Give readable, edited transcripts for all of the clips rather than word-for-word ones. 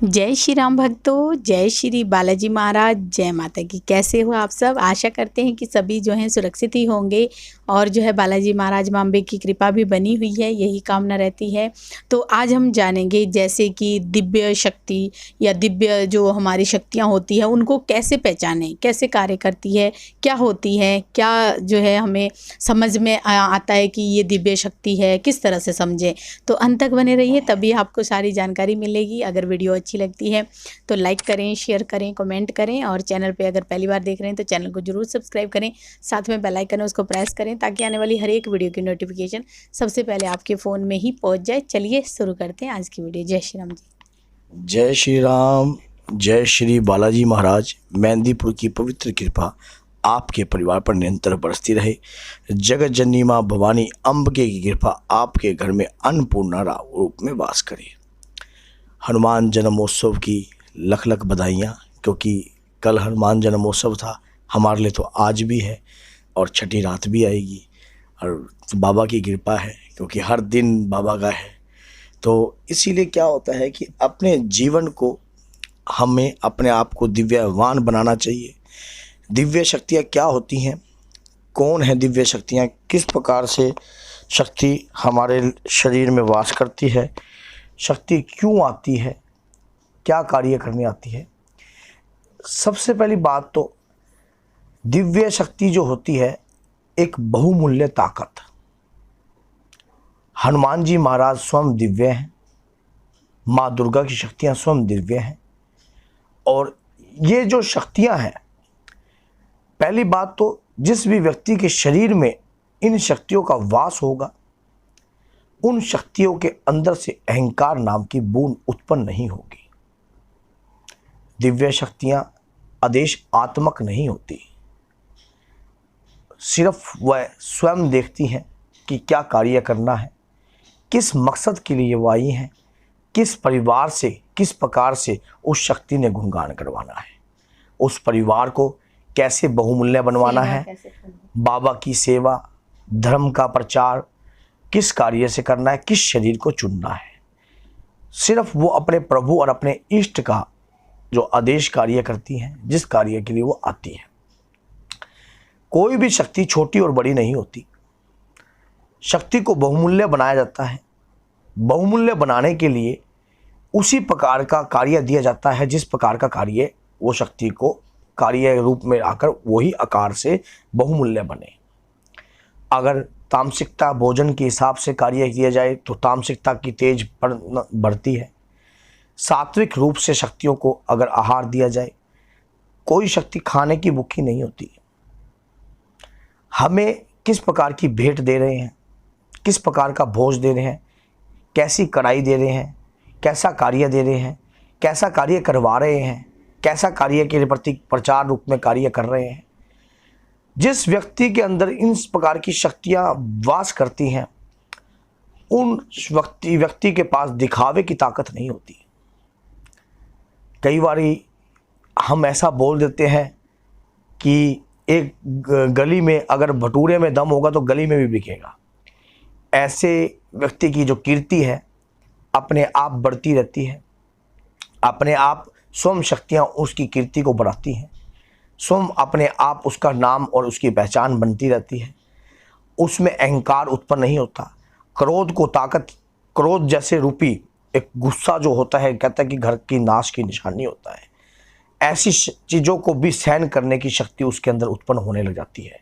जय श्री राम भक्तों, जय श्री बालाजी महाराज, जय माता की। कैसे हो आप सब? आशा करते हैं कि सभी जो हैं सुरक्षित ही होंगे और जो है बालाजी महाराज माँ अम्बे की कृपा भी बनी हुई है, यही कामना रहती है। तो आज हम जानेंगे जैसे कि दिव्य शक्ति या दिव्य जो हमारी शक्तियाँ होती हैं उनको कैसे पहचानें, कैसे कार्य करती है, क्या होती है, क्या जो है हमें समझ में आता है कि ये दिव्य शक्ति है, किस तरह से समझें। तो अंत तक बने रहिए, तभी आपको सारी जानकारी मिलेगी। अगर वीडियो अच्छी लगती है तो लाइक करें, शेयर करें, कमेंट करें और चैनल पे अगर पहली बार देख रहे हैं तो चैनल को जरूर सब्सक्राइब करें। साथ में बेल आइकन है उसको प्रेस करें ताकि आने वाली हर एक वीडियो की नोटिफिकेशन सबसे पहले आपके फ़ोन में ही पहुंच जाए। चलिए शुरू करते हैं आज की वीडियो। जय श्री राम जी। जय श्री राम, जय श्री बालाजी महाराज। मेहंदीपुर की पवित्र कृपा आपके परिवार पर निरंतर बरसती रहे। जगत जननी माँ भवानी अम्बे की कृपा आपके घर में अन्नपूर्णा रूप में वास करे। हनुमान जन्मोत्सव की लख लख बधाइयाँ, क्योंकि कल हनुमान जन्मोत्सव था, हमारे लिए तो आज भी है और छठी रात भी आएगी। और बाबा की कृपा है क्योंकि हर दिन बाबा का है। तो इसीलिए क्या होता है कि अपने जीवन को हमें अपने आप को दिव्यवान बनाना चाहिए। दिव्य शक्तियाँ क्या होती हैं, कौन है दिव्य शक्तियाँ, किस प्रकार से शक्ति हमारे शरीर में वास करती है, शक्ति क्यों आती है, क्या कार्य करने आती है। सबसे पहली बात तो दिव्य शक्ति जो होती है एक बहुमूल्य ताकत। हनुमान जी महाराज स्वयं दिव्य हैं, माँ दुर्गा की शक्तियाँ स्वयं दिव्य हैं। और ये जो शक्तियाँ हैं, पहली बात तो जिस भी व्यक्ति के शरीर में इन शक्तियों का वास होगा, उन शक्तियों के अंदर से अहंकार नाम की बूंद उत्पन्न नहीं होगी। दिव्य शक्तियाँ आदेश आत्मक नहीं होती, सिर्फ वह स्वयं देखती हैं कि क्या कार्य करना है, किस मकसद के लिए वो आई हैं, किस परिवार से, किस प्रकार से उस शक्ति ने गुणगान करवाना है, उस परिवार को कैसे बहुमूल्य बनवाना है, बाबा की सेवा, धर्म का प्रचार किस कार्य से करना है, किस शरीर को चुनना है। सिर्फ वो अपने प्रभु और अपने इष्ट का जो आदेश कार्य करती हैं, जिस कार्य के लिए वो आती है। कोई भी शक्ति छोटी और बड़ी नहीं होती, शक्ति को बहुमूल्य बनाया जाता है। बहुमूल्य बनाने के लिए उसी प्रकार का कार्य दिया जाता है जिस प्रकार का कार्य वो शक्ति को कार्य रूप में आकर वही आकार से बहुमूल्य बने। अगर तामसिकता भोजन के हिसाब से कार्य किया जाए तो तामसिकता की तेज बढ़ती है। सात्विक रूप से शक्तियों को अगर आहार दिया जाए, कोई शक्ति खाने की भूखी नहीं होती। हमें किस प्रकार की भेंट दे रहे हैं, किस प्रकार का भोज दे रहे हैं, कैसी कड़ाई दे रहे हैं, कैसा कार्य दे रहे हैं, कैसा कार्य करवा रहे हैं, कैसा कार्य के प्रति प्रचार रूप में कार्य कर रहे हैं। जिस व्यक्ति के अंदर इन प्रकार की शक्तियाँ वास करती हैं, उन व्यक्ति के पास दिखावे की ताकत नहीं होती। कई बार हम ऐसा बोल देते हैं कि एक गली में अगर भटूरे में दम होगा तो गली में भी बिकेगा। ऐसे व्यक्ति की जो कीर्ति है अपने आप बढ़ती रहती है, अपने आप स्वयं शक्तियाँ उसकी कीर्ति को बढ़ाती हैं, स्वयं अपने आप उसका नाम और उसकी पहचान बनती रहती है। उसमें अहंकार उत्पन्न नहीं होता। क्रोध को ताकत, क्रोध जैसे रूपी एक गुस्सा जो होता है, कहता है कि घर की नाश की निशानी होता है। ऐसी चीज़ों को भी सहन करने की शक्ति उसके अंदर उत्पन्न होने लग जाती है।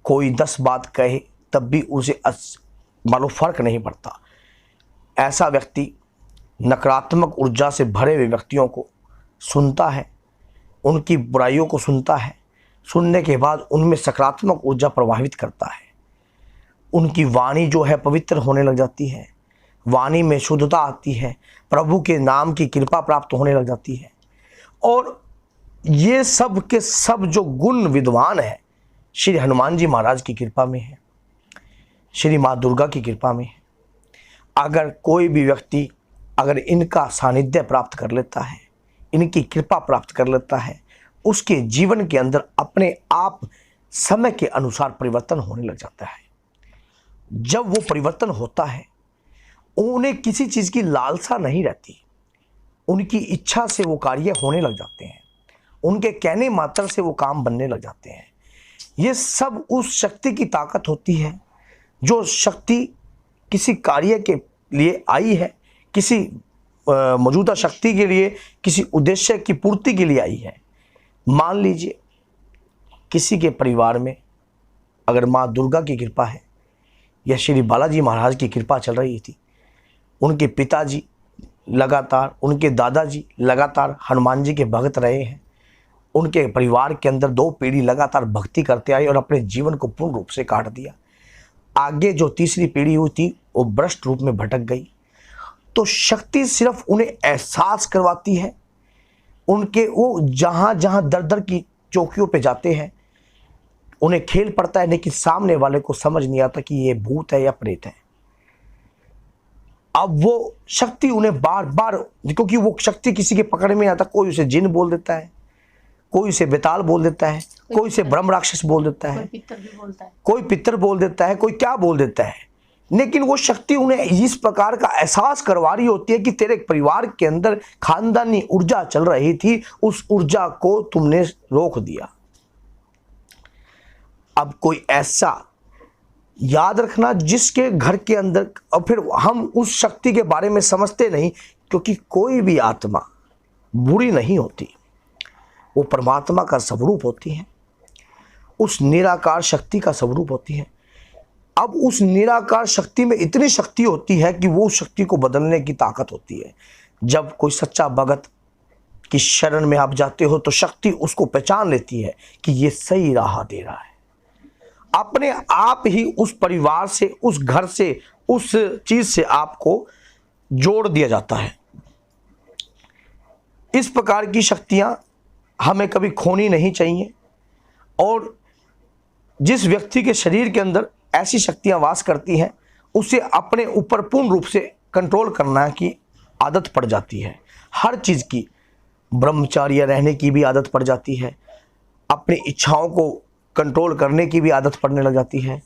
कोई 10 बात कहे तब भी उसे मानो फर्क नहीं पड़ता। ऐसा व्यक्ति नकारात्मक ऊर्जा से भरे हुए व्यक्तियों को सुनता है, उनकी बुराइयों को सुनता है, सुनने के बाद उनमें सकारात्मक ऊर्जा प्रभावित करता है। उनकी वाणी जो है पवित्र होने लग जाती है, वाणी में शुद्धता आती है, प्रभु के नाम की कृपा प्राप्त होने लग जाती है। और ये सब के सब जो गुण विद्वान है श्री हनुमान जी महाराज की कृपा में है, श्री माँ दुर्गा की कृपा में है। अगर कोई भी व्यक्ति अगर इनका सानिध्य प्राप्त कर लेता है, इनकी कृपा प्राप्त कर लेता है, उसके जीवन के अंदर अपने आप समय के अनुसार परिवर्तन होने लग जाता है। जब वो परिवर्तन होता है, उन्हें किसी चीज़ की लालसा नहीं रहती। उनकी इच्छा से वो कार्य होने लग जाते हैं, उनके कहने मात्र से वो काम बनने लग जाते हैं। ये सब उस शक्ति की ताकत होती है, जो शक्ति किसी कार्य के लिए आई है, किसी मौजूदा शक्ति के लिए, किसी उद्देश्य की पूर्ति के लिए आई है। मान लीजिए किसी के परिवार में अगर माँ दुर्गा की कृपा है या श्री बालाजी महाराज की कृपा चल रही थी, उनके पिताजी लगातार, उनके दादाजी लगातार हनुमान जी के भक्त रहे हैं, उनके परिवार के अंदर 2 पीढ़ी लगातार भक्ति करते आए और अपने जीवन को पूर्ण रूप से काट दिया। आगे जो तीसरी पीढ़ी हुई थी वो भ्रष्ट रूप में भटक गई। तो शक्ति सिर्फ उन्हें एहसास करवाती है, उनके वो जहाँ जहाँ दर दर की चौकियों पे जाते हैं उन्हें खेल पड़ता है, लेकिन सामने वाले को समझ नहीं आता कि ये भूत है या प्रेत है। अब वो शक्ति उन्हें बार बार, क्योंकि वो शक्ति किसी के पकड़ में आता, कोई उसे जिन बोल देता है, कोई उसे बेताल बोल देता है, कोई उसे ब्रह्म राक्षस बोल देता है, कोई पितर बोल देता है, कोई क्या बोल देता है। लेकिन वो शक्ति उन्हें इस प्रकार का एहसास करवा रही होती है कि तेरे परिवार के अंदर खानदानी ऊर्जा चल रही थी, उस ऊर्जा को तुमने रोक दिया। अब कोई ऐसा याद रखना जिसके घर के अंदर, और फिर हम उस शक्ति के बारे में समझते नहीं, क्योंकि कोई भी आत्मा बुरी नहीं होती, वो परमात्मा का स्वरूप होती है, उस निराकार शक्ति का स्वरूप होती है। अब उस निराकार शक्ति में इतनी शक्ति होती है कि वो शक्ति को बदलने की ताकत होती है। जब कोई सच्चा भगत की शरण में आप जाते हो तो शक्ति उसको पहचान लेती है कि ये सही राह दे रहा है। अपने आप ही उस परिवार से, उस घर से, उस चीज से आपको जोड़ दिया जाता है। इस प्रकार की शक्तियां हमें कभी खोनी नहीं चाहिए, और जिस व्यक्ति के शरीर के अंदर ऐसी शक्तियां वास करती हैं उसे अपने ऊपर पूर्ण रूप से कंट्रोल करना की आदत पड़ जाती है। हर चीज की, ब्रह्मचार्य रहने की भी आदत पड़ जाती है, अपनी इच्छाओं को कंट्रोल करने की भी आदत पड़ने लग जाती है,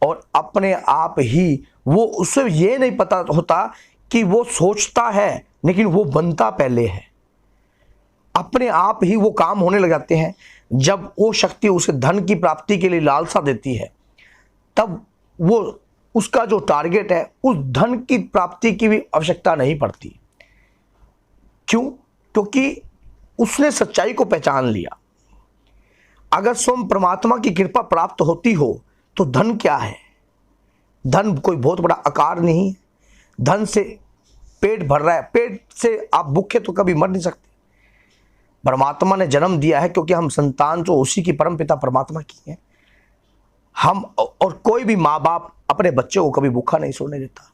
और अपने आप ही वो, उसे ये नहीं पता होता कि वो सोचता है लेकिन वो बनता पहले है। अपने आप ही वो काम होने लग जाते हैं। जब वो शक्ति उसे धन की प्राप्ति के लिए लालसा देती है, तब वो, उसका जो टारगेट है, उस धन की प्राप्ति की भी आवश्यकता नहीं पड़ती। क्यों? क्योंकि उसने सच्चाई को पहचान लिया। अगर स्वयं परमात्मा की कृपा प्राप्त होती हो तो धन क्या है? धन कोई बहुत बड़ा आकार नहीं है। धन से पेट भर रहा है, पेट से आप भूखे तो कभी मर नहीं सकते। परमात्मा ने जन्म दिया है क्योंकि हम संतान तो उसी की परमपिता परमात्मा की है। हम, और कोई भी माँ बाप अपने बच्चों को कभी भूखा नहीं सोने देता।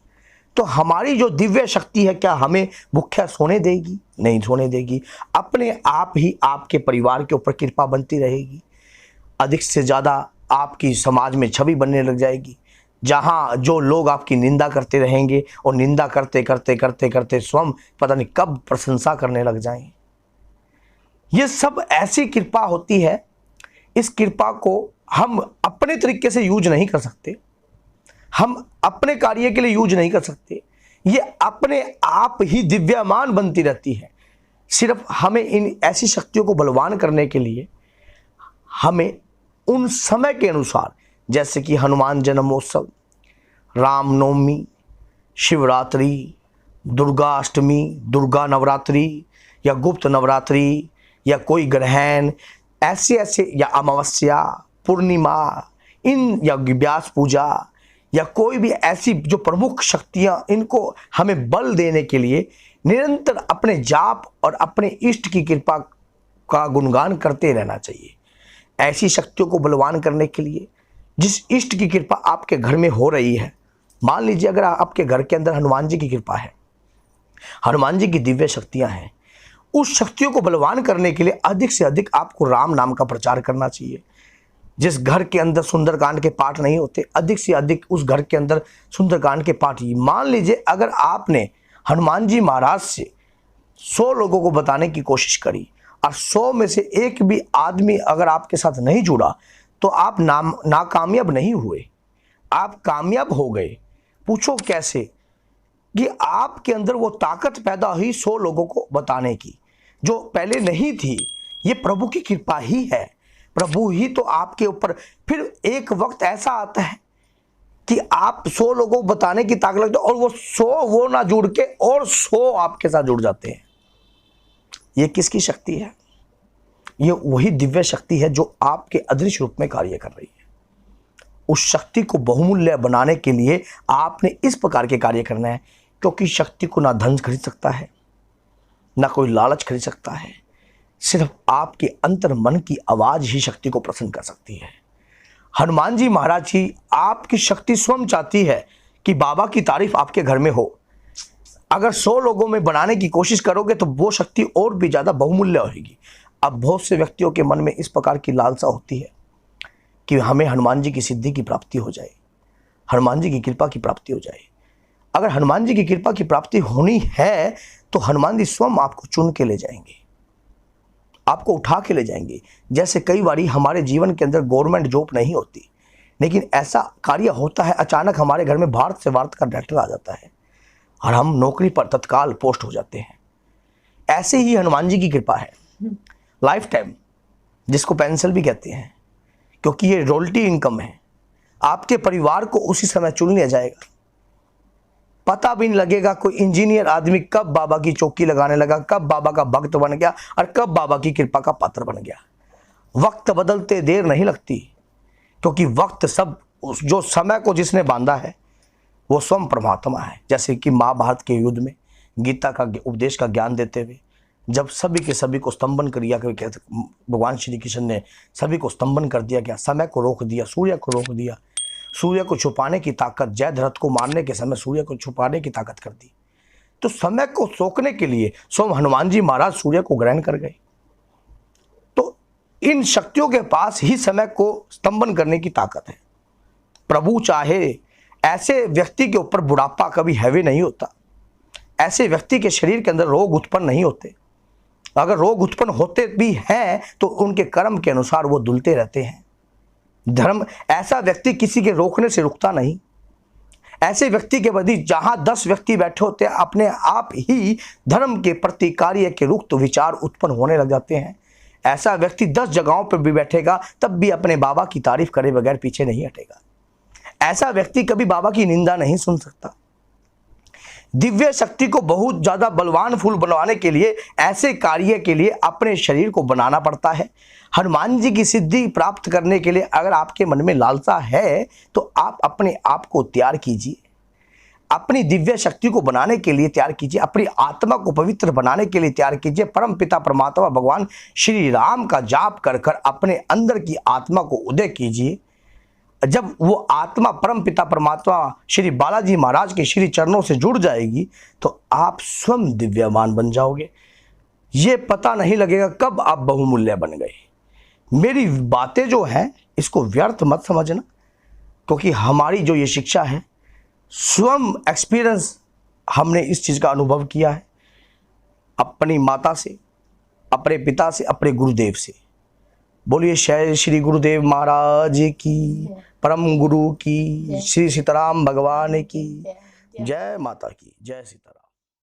तो हमारी जो दिव्य शक्ति है, क्या हमें भूखा सोने देगी? नहीं सोने देगी। अपने आप ही आपके परिवार के ऊपर कृपा बनती रहेगी। अधिक से ज़्यादा आपकी समाज में छवि बनने लग जाएगी, जहाँ जो लोग आपकी निंदा करते रहेंगे और निंदा करते करते करते करते स्वयं पता नहीं कब प्रशंसा करने लग जाएं। ये सब ऐसी कृपा होती है। इस कृपा को हम अपने तरीके से यूज नहीं कर सकते, हम अपने कार्य के लिए यूज नहीं कर सकते। ये अपने आप ही दिव्यमान बनती रहती है। सिर्फ हमें इन ऐसी शक्तियों को बलवान करने के लिए हमें उन समय के अनुसार, जैसे कि हनुमान जन्मोत्सव, रामनवमी, शिवरात्रि, दुर्गा अष्टमी, दुर्गा नवरात्रि या गुप्त नवरात्रि, या कोई ग्रहण, ऐसे ऐसे, या अमावस्या, पूर्णिमा, इन, या व्यास पूजा, या कोई भी ऐसी जो प्रमुख शक्तियां, इनको हमें बल देने के लिए निरंतर अपने जाप और अपने इष्ट की कृपा का गुणगान करते रहना चाहिए। ऐसी शक्तियों को बलवान करने के लिए जिस इष्ट की कृपा आपके घर में हो रही है, मान लीजिए अगर आपके घर के अंदर हनुमान जी की कृपा है, हनुमान जी की दिव्य शक्तियां हैं, उस शक्तियों को बलवान करने के लिए अधिक से अधिक आपको राम नाम का प्रचार करना चाहिए। जिस घर के अंदर सुंदरकांड के पाठ नहीं होते, अधिक से अधिक उस घर के अंदर सुंदरकांड के पाठ ही। मान लीजिए अगर आपने हनुमान जी महाराज से 100 लोगों को बताने की कोशिश करी और 100 में से एक भी आदमी अगर आपके साथ नहीं जुड़ा, तो आप नाकामयाब नहीं हुए, आप कामयाब हो गए। पूछो कैसे? कि आपके अंदर वो ताकत पैदा हुई 100 लोगों को बताने की, जो पहले नहीं थी। ये प्रभु की कृपा ही है, प्रभु ही तो आपके ऊपर। फिर एक वक्त ऐसा आता है कि आप 100 लोगों को बताने की ताकत लगती है और वो 100 वो ना जुड़ के और 100 आपके साथ जुड़ जाते हैं। ये किसकी शक्ति है? ये वही दिव्य शक्ति है जो आपके अदृश्य रूप में कार्य कर रही है। उस शक्ति को बहुमूल्य बनाने के लिए आपने इस प्रकार के कार्य करना है, क्योंकि शक्ति को ना धन खरीद सकता है, ना कोई लालच खरीद सकता है। सिर्फ आपके अंतर मन की आवाज ही शक्ति को प्रसन्न कर सकती है। हनुमान जी महाराज जी, आपकी शक्ति स्वयं चाहती है कि बाबा की तारीफ आपके घर में हो। अगर 100 लोगों में बनाने की कोशिश करोगे तो वो शक्ति और भी ज़्यादा बहुमूल्य होगी। अब बहुत से व्यक्तियों के मन में इस प्रकार की लालसा होती है कि हमें हनुमान जी की सिद्धि की प्राप्ति हो जाए, हनुमान जी की कृपा की प्राप्ति हो जाए। अगर हनुमान जी की कृपा की प्राप्ति होनी है तो हनुमान जी स्वयं आपको चुन के ले जाएंगे, आपको उठा के ले जाएंगे। जैसे कई बारी हमारे जीवन के अंदर गवर्नमेंट जॉब नहीं होती, लेकिन ऐसा कार्य होता है, अचानक हमारे घर में भारत से वार्ता का डायरेक्टर आ जाता है और हम नौकरी पर तत्काल पोस्ट हो जाते हैं। ऐसे ही हनुमान जी की कृपा है, लाइफ टाइम, जिसको पेंशन भी कहते हैं, क्योंकि ये रॉयल्टी इनकम है। आपके परिवार को उसी समय चुन लिया जाएगा, पता भी नहीं लगेगा कोई इंजीनियर आदमी कब बाबा की चौकी लगाने लगा, कब बाबा का भक्त बन गया और कब बाबा की कृपा का पात्र बन गया। वक्त बदलते देर नहीं लगती, क्योंकि वक्त सब जो समय को जिसने बांधा है वो स्वयं परमात्मा है। जैसे कि महाभारत के युद्ध में गीता का उपदेश का ज्ञान देते हुए जब सभी के सभी को स्तंभन कर दिया, भगवान श्री कृष्ण ने सभी को स्तंभन कर दिया गया, समय को रोक दिया, सूर्य को रोक दिया, सूर्य को छुपाने की ताकत, जयद्रथ को मारने के समय सूर्य को छुपाने की ताकत कर दी। तो समय को सोखने के लिए स्वयं हनुमान जी महाराज सूर्य को ग्रहण कर गए। तो इन शक्तियों के पास ही समय को स्तंभन करने की ताकत है। प्रभु चाहे ऐसे व्यक्ति के ऊपर बुढ़ापा कभी हैवी नहीं होता, ऐसे व्यक्ति के शरीर के अंदर रोग उत्पन्न नहीं होते। अगर रोग उत्पन्न होते भी हैं तो उनके कर्म के अनुसार वो धुलते रहते हैं। धर्म, ऐसा व्यक्ति किसी के रोकने से रुकता नहीं। ऐसे व्यक्ति के बदी जहां 10 व्यक्ति बैठे होते हैं, अपने आप ही धर्म के प्रति कार्य के रुक्त विचार उत्पन्न होने लग जाते हैं। ऐसा व्यक्ति 10 जगहों पर भी बैठेगा तब भी अपने बाबा की तारीफ करे बगैर पीछे नहीं हटेगा। ऐसा व्यक्ति कभी बाबा की निंदा नहीं सुन सकता। दिव्य शक्ति को बहुत ज्यादा बलवान फूल बनवाने के लिए, ऐसे कार्य के लिए अपने शरीर को बनाना पड़ता है। हनुमान जी की सिद्धि प्राप्त करने के लिए अगर आपके मन में लालसा है तो आप अपने आप को तैयार कीजिए, अपनी दिव्य शक्ति को बनाने के लिए तैयार कीजिए, अपनी आत्मा को पवित्र बनाने के लिए तैयार कीजिए। परम पिता परमात्मा भगवान श्री राम का जाप कर कर अपने अंदर की आत्मा को उदय कीजिए। जब वो आत्मा परम पिता परमात्मा श्री बालाजी महाराज के श्री चरणों से जुड़ जाएगी तो आप स्वयं दिव्यमान बन जाओगे। ये पता नहीं लगेगा कब आप बहुमूल्य बन गए। मेरी बातें जो हैं इसको व्यर्थ मत समझना, क्योंकि हमारी जो ये शिक्षा है स्वयं एक्सपीरियंस, हमने इस चीज़ का अनुभव किया है अपनी माता से, अपने पिता से, अपने गुरुदेव से। बोलिए जय श्री गुरुदेव महाराज की, परम गुरु की, श्री सीताराम भगवान की जय, माता की जय, सीताराम।